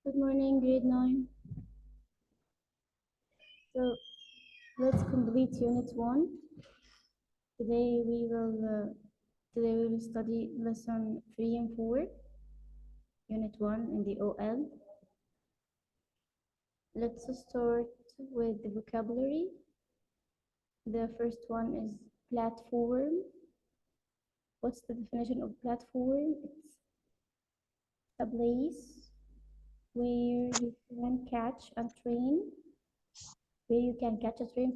Good morning, grade 9. So let's complete unit 1. Today we will study lesson 3 and 4, unit 1 in the OL. Let's start with the vocabulary. The first one is platform. What's the definition of platform? It's a place where you can catch a train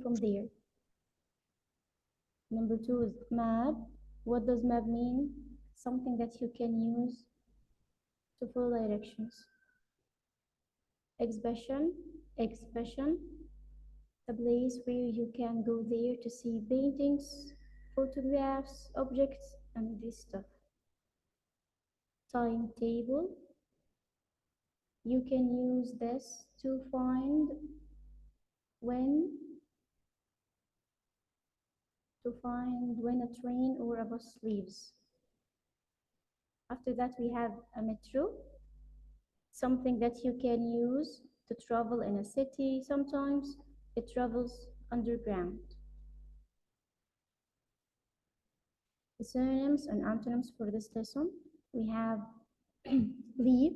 from there. Number 2 is map. What does map mean? Something that you can use to follow directions. Expression, the place where you can go there to see paintings, photographs, objects, and this stuff. Timetable, you can use this to find when a train or a bus leaves. After that, we have a metro, something that you can use to travel in a city. Sometimes it travels underground. The synonyms and antonyms for this lesson, we have leave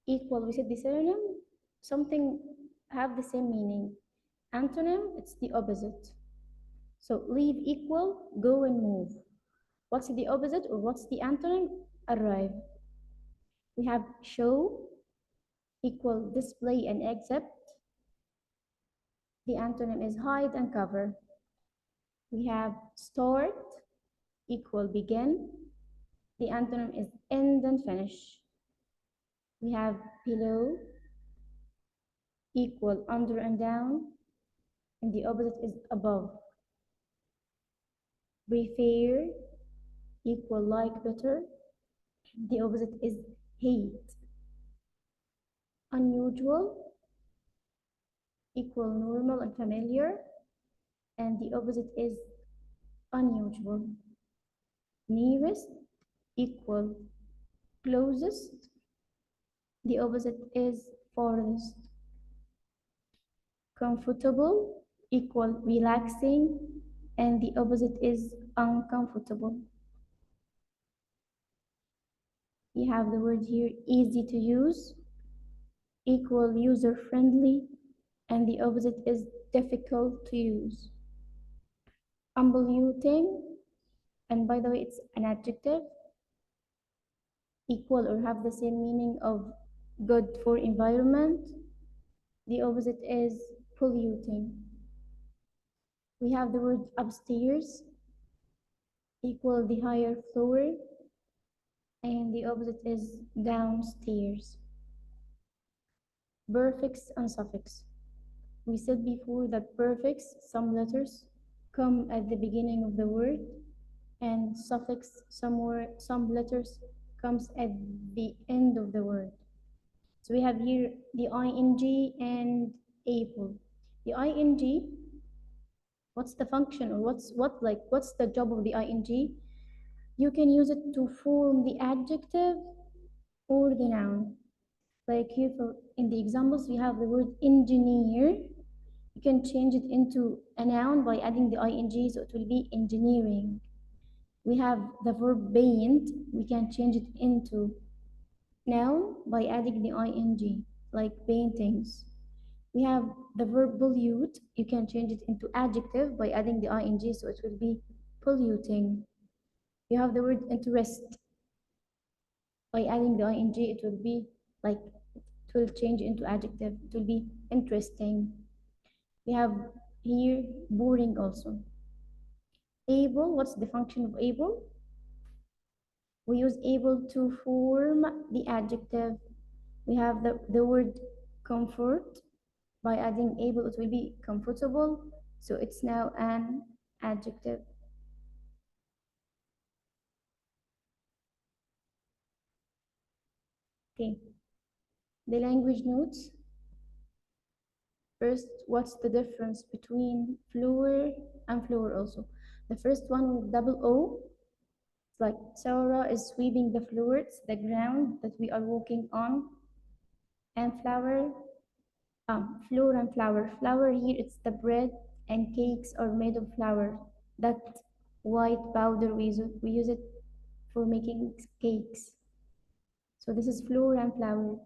equal, we said the synonym, something have the same meaning. Antonym, it's the opposite. So leave equal, go and move. What's the opposite or what's the antonym? Arrive. We have show equal display and accept. The antonym is hide and cover. We have start equal begin. The antonym is end and finish. We have below equal under and down, and the opposite is above. Prefer equal like better, the opposite is hate. Unusual equal normal and familiar, and the opposite is unusual. Nearest equal closest, the opposite is farthest. Comfortable equal relaxing, and the opposite is uncomfortable. We have the word here easy to use equal user friendly, and the opposite is difficult to use. Unpolluting, and by the way it's an adjective, equal or have the same meaning of good for environment. The opposite is polluting. We have the word upstairs equal the higher floor, and the opposite is downstairs. Prefix and suffix. We said before that prefix, some letters come at the beginning of the word, and suffix, some letters comes at the end of the word. So we have here the ing and able. The ing, what's the function or what's the job of the ing? You can use it to form the adjective or the noun. Like here in the examples, we have the word engineer. You can change it into a noun by adding the ing, so it will be engineering. We have the verb paint. We can change it into noun by adding the ing, like paintings. We have the verb pollute. You can change it into adjective by adding the ing, so it will be polluting. You have the word interest. By adding the ing, it will be like, it will change into adjective. It will be interesting. We have here boring also. Able, what's the function of able? We use able to form the adjective. We have the word comfort. By adding able, it will be comfortable, so it's now an adjective. Okay, the language notes. First, what's the difference between floor and floor also? The first one with double O, it's like Sarah is sweeping the floor, it's the ground that we are walking on. And flour, flour and flour. Flour here, it's the bread and cakes are made of flour. That white powder we use it for making cakes. So this is flour and flour.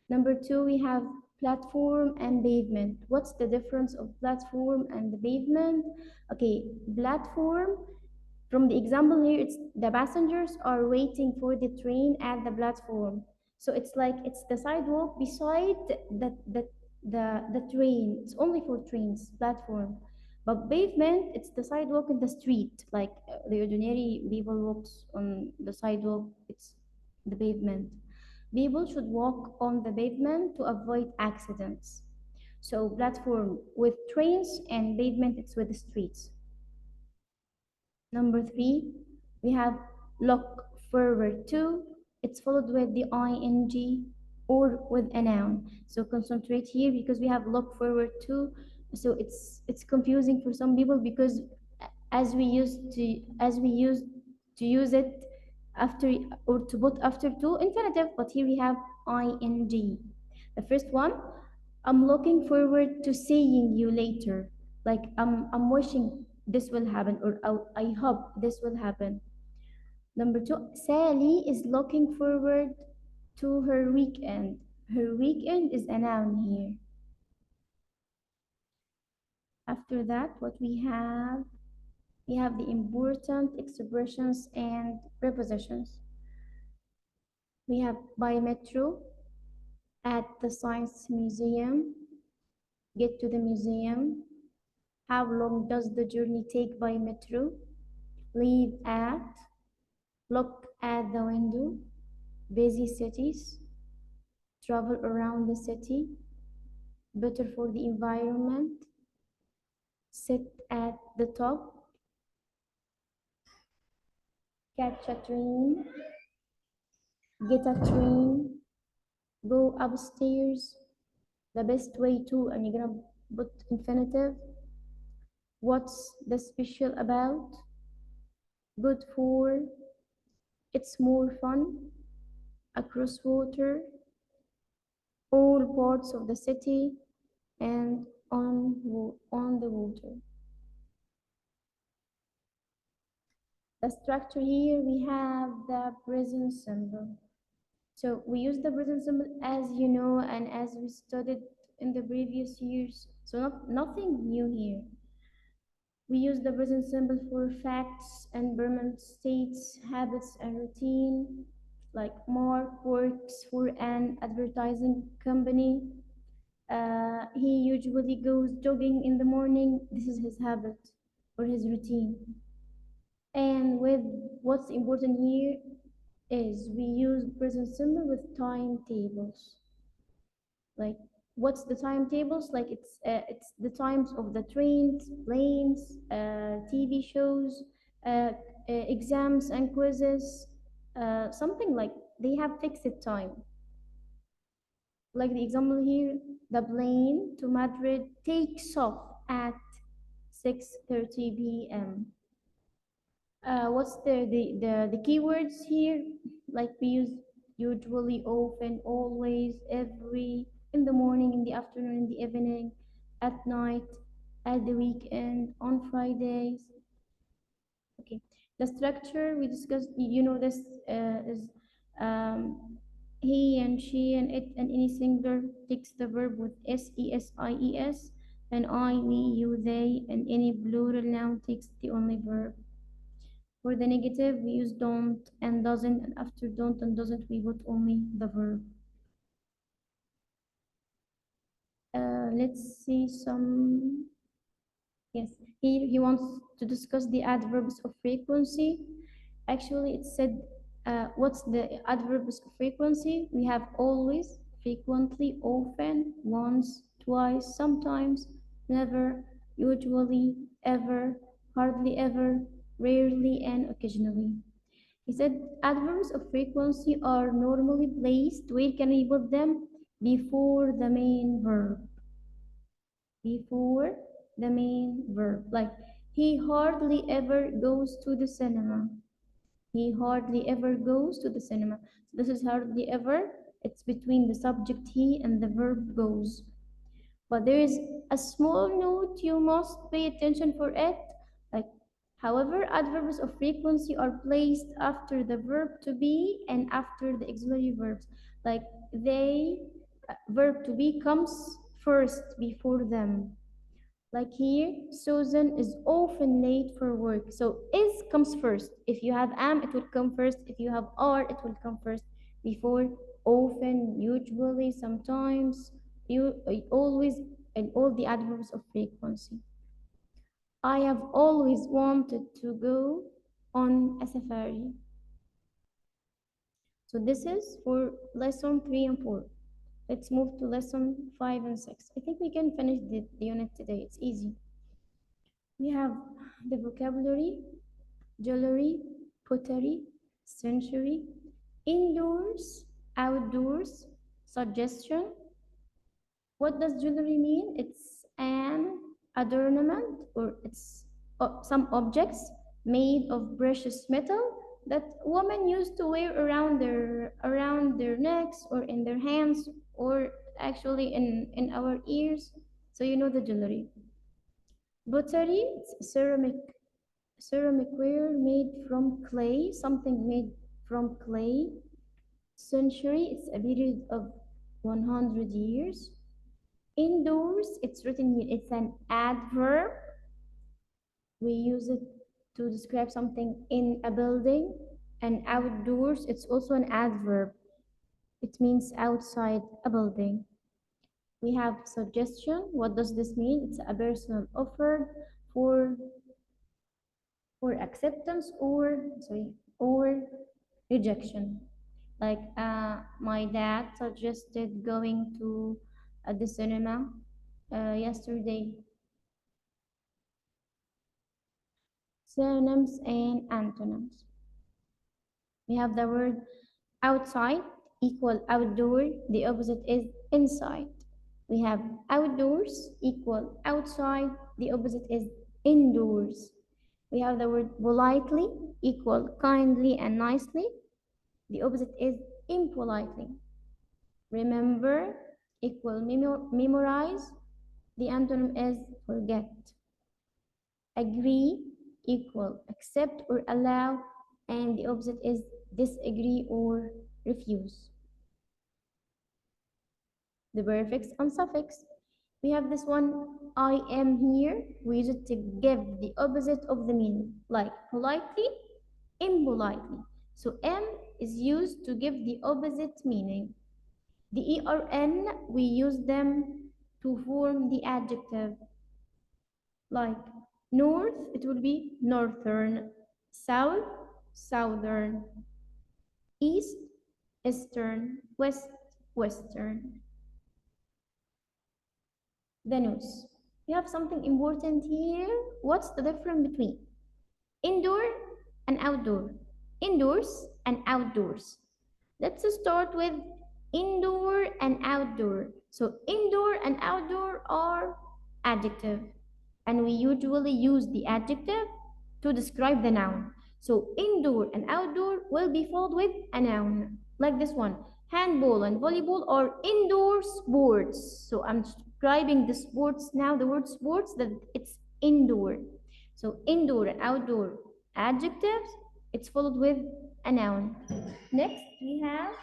Number two, we have platform and pavement. What's the difference of platform and the pavement? Okay, platform, from the example here, it's the passengers are waiting for the train at the platform. So it's like it's the sidewalk beside the train. It's only for trains, platform. But pavement, it's the sidewalk in the street, like the ordinary people walks on the sidewalk. It's the pavement. People should walk on the pavement to avoid accidents. So platform with trains and pavement, it's with the streets. Number three, we have look forward to. It's followed with the ing or with a noun. So concentrate here because we have look forward to. So it's confusing for some people because as we used to use it after or to put after to infinitive, but here we have ing. The first one, I'm looking forward to seeing you later. Like I'm wishing this will happen or I hope this will happen. Number two, Sally is looking forward to her weekend. Her weekend is a noun here. After that, what we have the important expressions and prepositions. We have by metro, at the science museum, get to the museum, how long does the journey take by metro, leave at, look at the window, busy cities, travel around the city, better for the environment, sit at the top, catch a train, get a train, go upstairs, the best way to, and you're gonna put infinitive, what's the special about, good for, it's more fun, across water, all parts of the city, and on the water. The structure here, we have the present simple. So we use the present simple as you know and as we studied in the previous years. So nothing new here. We use the present simple for facts and permanent states, habits and routine. Like Mark works for an advertising company. He usually goes jogging in the morning. This is his habit or his routine. And with what's important here is we use present simple with timetables. Like what's the timetables? Like it's the times of the trains, planes, TV shows, exams and quizzes, something like they have fixed time. Like the example here, the plane to Madrid takes off at 6:30 p.m. What's the keywords here? Like we use usually, often, always, every, in the morning, in the afternoon, in the evening, at night, at the weekend, on Fridays. Okay, the structure we discussed, you know this is he and she and it and any singular takes the verb with S-E-S-I-E-S and I, we, you, they, and any plural noun takes the only verb. For the negative, we use don't and doesn't, and after don't and doesn't, we put only the verb. Let's see some. Yes, here he wants to discuss the adverbs of frequency. Actually, it said, what's the adverbs of frequency? We have always, frequently, often, once, twice, sometimes, never, usually, ever, hardly ever, rarely, and occasionally. He said adverbs of frequency are normally placed, where can we put them? Before the main verb. Before the main verb. Like, he hardly ever goes to the cinema. He hardly ever goes to the cinema. So this is hardly ever. It's between the subject he and the verb goes. But there is a small note you must pay attention for it. Like, however, adverbs of frequency are placed after the verb to be and after the auxiliary verbs. Like verb to be comes first before them. Like here, Susan is often late for work. So is comes first. If you have am, it will come first. If you have are, it will come first. Before, often, usually, sometimes, always, and all the adverbs of frequency. I have always wanted to go on a safari. So this is for lesson 3 and 4. Let's move to lesson 5 and 6. I think we can finish the unit today. It's easy. We have the vocabulary, jewelry, pottery, century, indoors, outdoors, suggestion. What does jewelry mean? It's an adornment, or it's some objects made of precious metal that women used to wear around their necks or in their hands or actually in our ears. So you know the jewelry. Pottery, it's ceramic ware made from clay, something made from clay. Century, it's a period of 100 years. Indoors, it's written here, it's an adverb. We use it to describe something in a building. And outdoors, it's also an adverb. It means outside a building. We have suggestion. What does this mean? It's a personal offer for acceptance or rejection. Like my dad suggested going to the cinema yesterday. Synonyms and antonyms. We have the word outside equal outdoor. The opposite is inside. We have outdoors equal outside. The opposite is indoors. We have the word politely equal kindly and nicely. The opposite is impolitely. Remember equal memorize. The antonym is forget. Agree equal accept or allow, and the opposite is disagree or refuse. The prefix and suffix. We have this one, I am here. We use it to give the opposite of the meaning, like politely, impolitely. So M is used to give the opposite meaning. The ERN, we use them to form the adjective. Like north, it will be northern. South, southern. East, eastern. West, western. The news. We have something important here. What's the difference between indoor and outdoor? Indoors and outdoors. Let's start with indoor and outdoor. So indoor and outdoor are adjective, and we usually use the adjective to describe the noun. So indoor and outdoor will be followed with a noun, like this one. Handball and volleyball are indoor sports. So I'm describing the sports now, the word sports, that it's indoor. So indoor and outdoor adjectives, it's followed with a noun. Next we have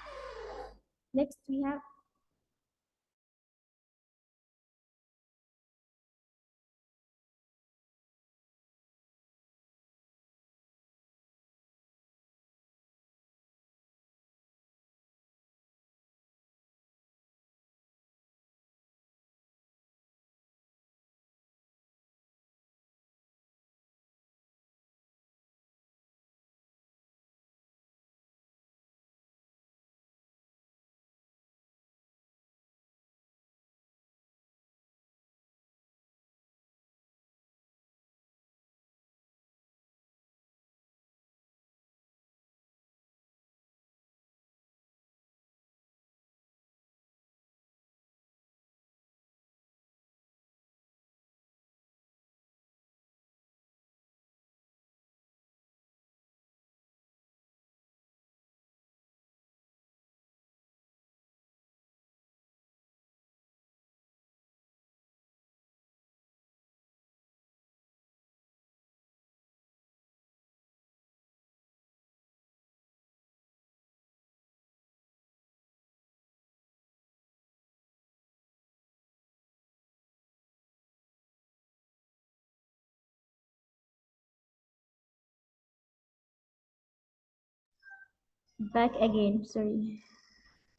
Back again, sorry.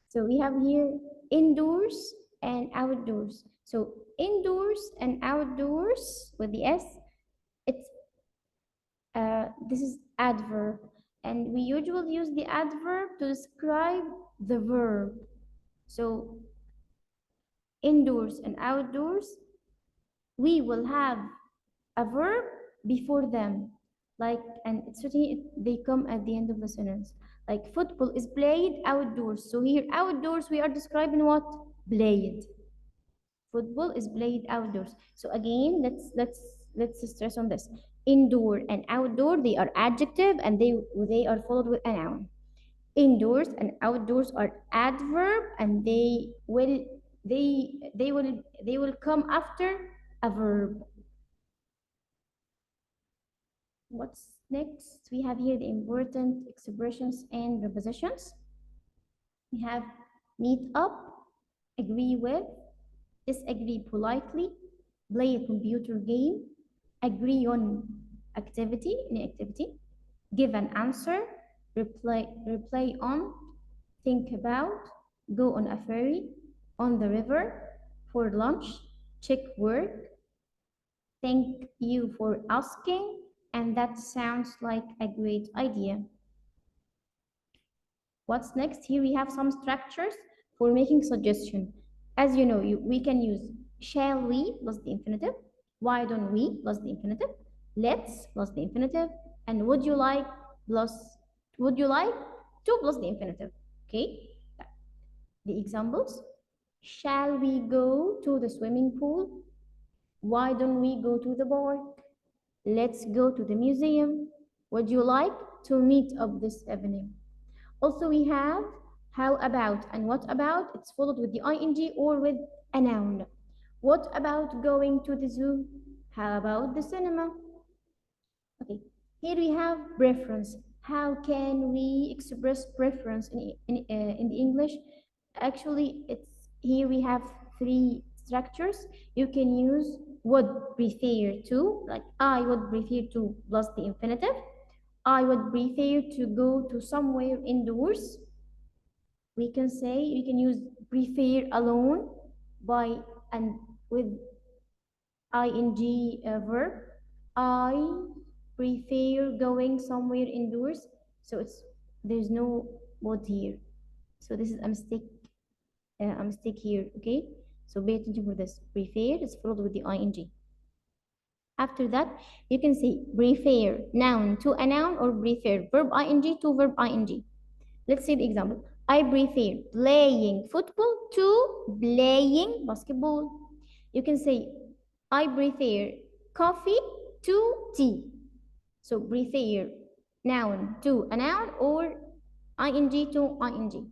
So we have here indoors and outdoors. So indoors and outdoors with the S, it's this is adverb, and we usually use the adverb to describe the verb. So indoors and outdoors, we will have a verb before them, like, and certainly they come at the end of the sentence. Like football is played outdoors. So here outdoors we are describing what? Played. Football is played outdoors. So again, let's stress on this. Indoor and outdoor, they are adjective and they are followed with a noun. Indoors and outdoors are adverb and they will come after a verb. What's next? We have here the important expressions and prepositions. We have meet up, agree with, disagree politely, play a computer game, agree on activity, any activity, give an answer, reply on, think about, go on a ferry, on the river, for lunch, check work, thank you for asking, and that sounds like a great idea. What's next? Here we have some structures for making suggestion. As you know, we can use shall we plus the infinitive, why don't we plus the infinitive, let's plus the infinitive, and would you like to plus the infinitive. Okay? The examples. Shall we go to the swimming pool? Why don't we go to the park? Let's go to the museum. Would you like to meet up this evening? Also, we have how about and what about. It's followed with the ing or with a noun. What about going to the zoo? How about the cinema? Okay, here we have preference. How can we express preference in the English? Actually, it's here we have three structures. You can use would prefer to, like I would prefer to plus the infinitive. I would prefer to go to somewhere indoors. We can use prefer alone by and with ing verb. I prefer going somewhere indoors. So there's no would here. So this is a mistake here. Okay. So pay attention for this. Prefer is followed with the ing. After that, you can say prefer noun to a noun or prefer verb ing to verb ing. Let's see the example. I prefer playing football to playing basketball. You can say I prefer coffee to tea. So prefer noun to a noun or ing to ing.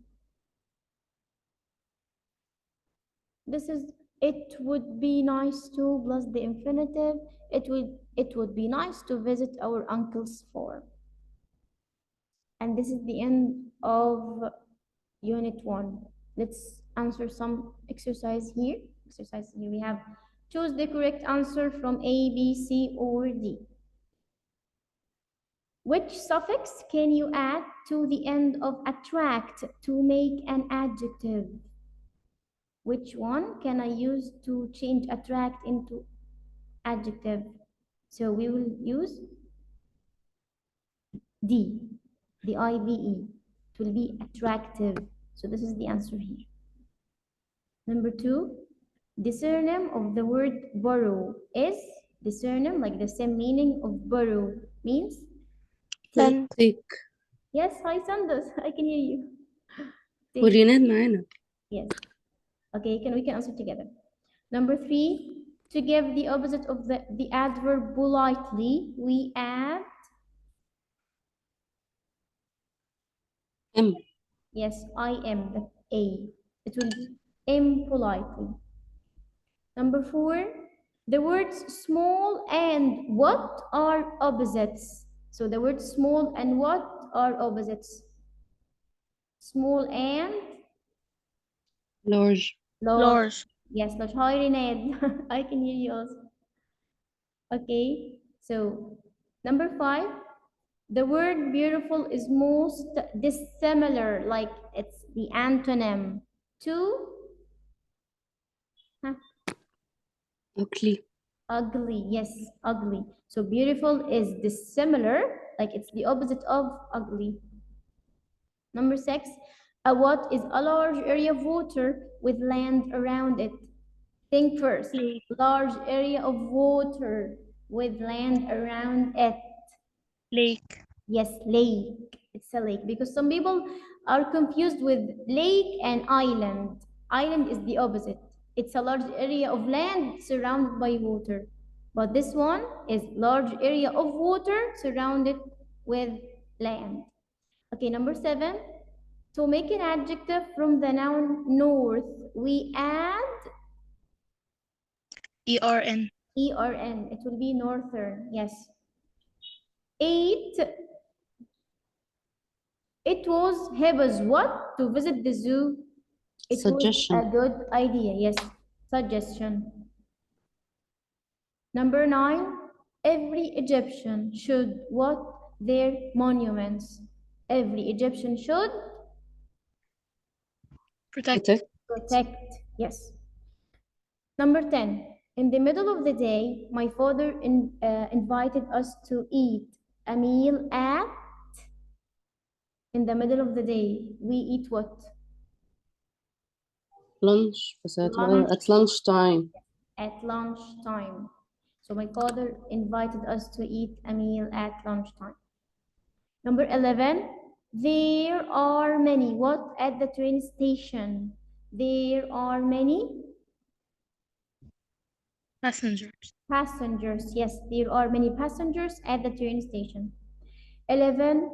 This is it would be nice to plus the infinitive. It would be nice to visit our uncle's farm. And this is the end of Unit 1. Let's answer some exercise here. We have choose the correct answer from A, B, C, or D. Which suffix can you add to the end of attract to make an adjective? Which one can I use to change attract into adjective? So we will use D, the IVE. It will be attractive. So this is the answer here. Number 2, the synonym of the word borrow is the synonym, like the same meaning of borrow means take. Yes, hi Sandus, I can hear you. وريناد معانا. Yes. Okay, we can answer together. Number 3, to give the opposite of the adverb politely, we add M. Yes, I am, the A. It will be impolitely. Number 4, the words small and what are opposites. So the words small and what are opposites. Small and large. large. Yes, large. Hi, Renee. I can hear you also. Okay, so number 5, The word beautiful is most dissimilar, like it's the antonym to huh, ugly. ugly. Yes, ugly. So beautiful is dissimilar, like it's the opposite of ugly. Number 6, a what is a large area of water with land around it. Think first. Lake. Large area of water with land around it. Lake. Yes, lake. It's a lake because some people are confused with lake and island. Island is the opposite. It's a large area of land surrounded by water. But this one is large area of water surrounded with land. Okay, number 7. To make an adjective from the noun north, we add ERN. ERN. It will be northern. Yes. 8. It was Heba's what? To visit the zoo. It Suggestion. was a good idea. Yes. Suggestion. Number 9. Every Egyptian should what? Their monuments. Every Egyptian should Protect. protect. Yes. Number 10. In the middle of the day, my father invited us to eat a meal at. In the middle of the day, we eat what? Lunch. بس هتبقى Lunch. at lunch time. At lunchtime. So my father invited us to eat a meal at lunchtime. Number 11. There are many what at the train station? There are many Passengers. passengers. Yes, there are many passengers at the train station. 11.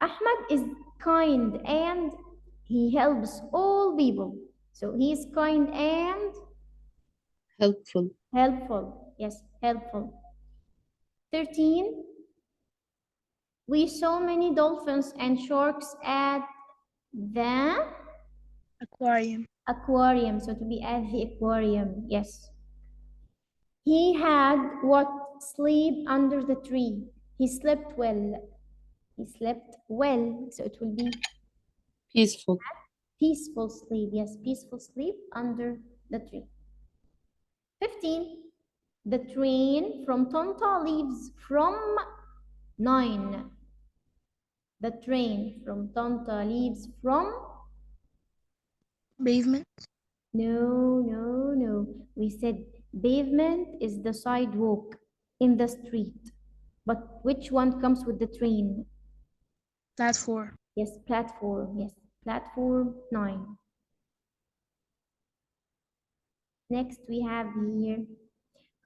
Ahmad is kind and he helps all people. So he is kind and Helpful. helpful. Yes, helpful. 13. We saw many dolphins and sharks at the Aquarium. aquarium. So to be at the aquarium. Yes. He had what? Sleep under the tree. He slept well. He slept well. So it will be Peaceful. peaceful sleep. Yes, peaceful sleep under the tree. 15. The train from Tonta leaves from 9. The train from Tonta leaves from Pavement. No. We said pavement is the sidewalk in the street. But which one comes with the train? Platform. Yes, platform. Yes, platform 9. Next, we have here.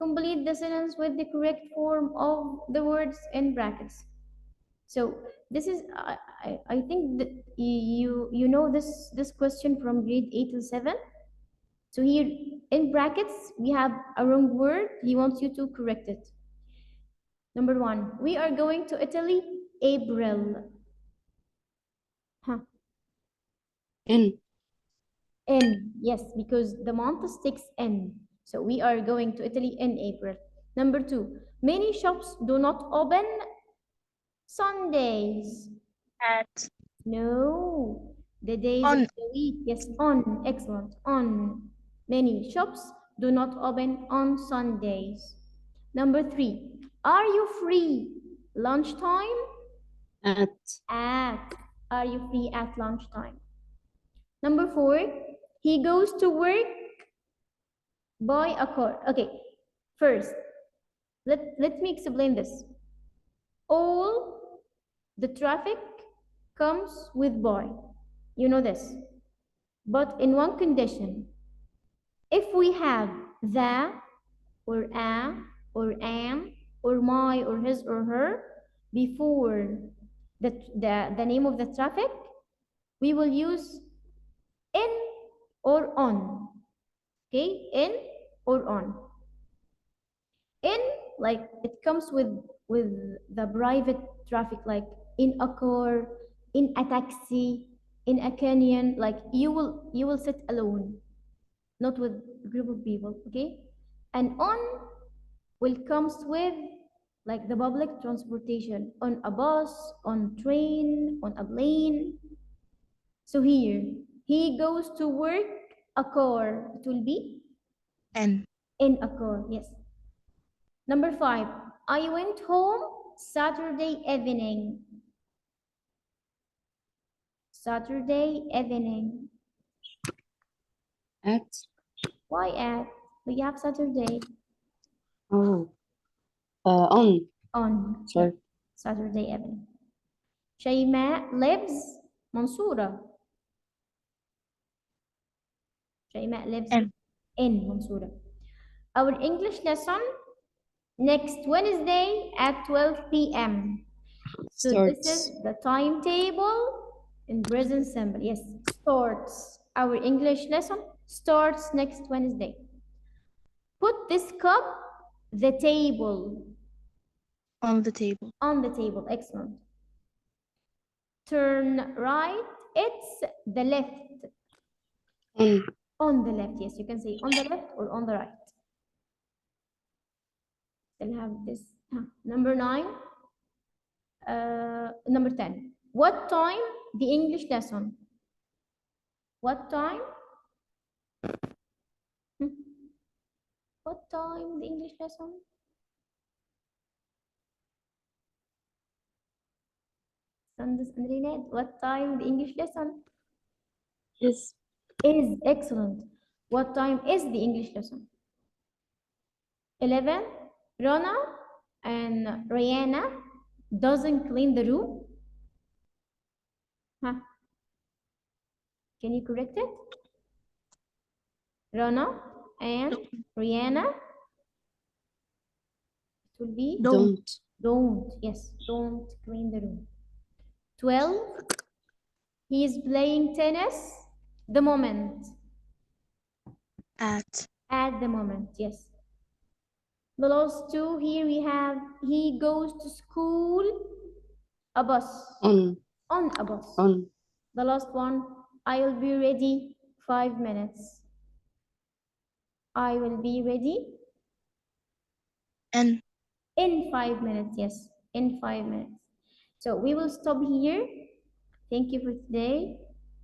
Complete the sentence with the correct form of the words in brackets. So this is, I think that you know this question from grade 8 to 7. So here in brackets, we have a wrong word. He wants you to correct it. Number 1, we are going to Italy, April. Huh. In. In, yes, because the month sticks in. So we are going to Italy in April. Number 2, many shops do not open Sundays. At. No, the days On. of the week. Yes, on. Excellent. On. Many shops do not open on Sundays. Number 3, are you free? Lunchtime? At. At. Are you free at lunchtime? Number 4, he goes to work by a car. Okay, first, let me explain this. All the traffic comes with by. You know this. But in one condition, if we have the or a or am or my or his or her before the name of the traffic, we will use in or on. Okay, in or on. In, like it comes with the private traffic, like in a car, in a taxi, in a canyon, like you will sit alone, not with a group of people. Okay, and on will comes with like the public transportation, on a bus, on train, on a plane. So here, he goes to work, a car. It will be N. in a car, yes. Number 5, I went home Saturday evening. Saturday evening. At. Why at? We have Saturday. Oh. On. On. Sorry. Saturday evening. Shayma lives Mansoura. Shayma lives M. in Mansoura. Our English lesson next Wednesday at 12 p.m. So this is Starts. the timetable in present simple. Yes, starts. Our English lesson starts next Wednesday. Put this cup, the table. On the table. On the table, excellent. Turn right, it's the left. On. On the left, yes, you can say on the left or on the right. Still have this. Number 9. Number 10. What time the English lesson? What time? What time the English lesson? Sanders and Renee, what time the English lesson? Yes. Is excellent. What time is the English lesson? 11. Rona and Rihanna doesn't clean the room. Huh? Can you correct it? Rona and Rihanna. It will be Don't. don't. Yes, don't clean the room. 12. He is playing tennis. The moment. At. At the moment, yes. The last 2 here we have he goes to school, a bus. On. On a bus. On. The last one, I'll be ready 5 minutes. I will be ready N. in 5 minutes, yes, in 5 minutes. So we will stop here. Thank you for today.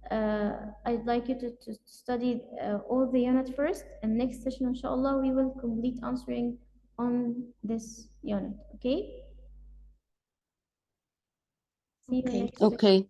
I'd like you to study all the unit first, and next session, inshallah, we will complete answering on this unit, okay? See you Okay. next session. Okay.